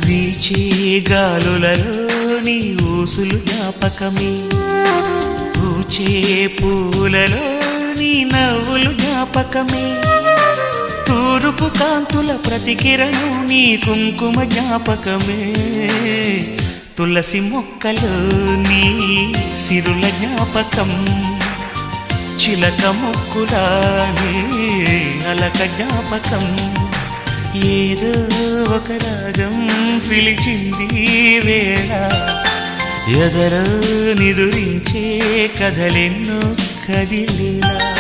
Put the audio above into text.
వీచే గాలులలో నీ ఊసులు జ్ఞాపకమే, పూచే పూలలో నీ నవ్వులు జ్ఞాపకమే, తూరుపు కాంతుల ప్రతికిరణం నీ కుంకుమ జ్ఞాపకమే, తులసి మొక్కలో నీ సిరుల జ్ఞాపకం, చిలక మొక్కులా నీ అలక జ్ఞాపకం, ఏదో ఒక రాగం పిలిచింది వేళ, ఎదరో నిదురించే కథలెన్నో కదిలేలా.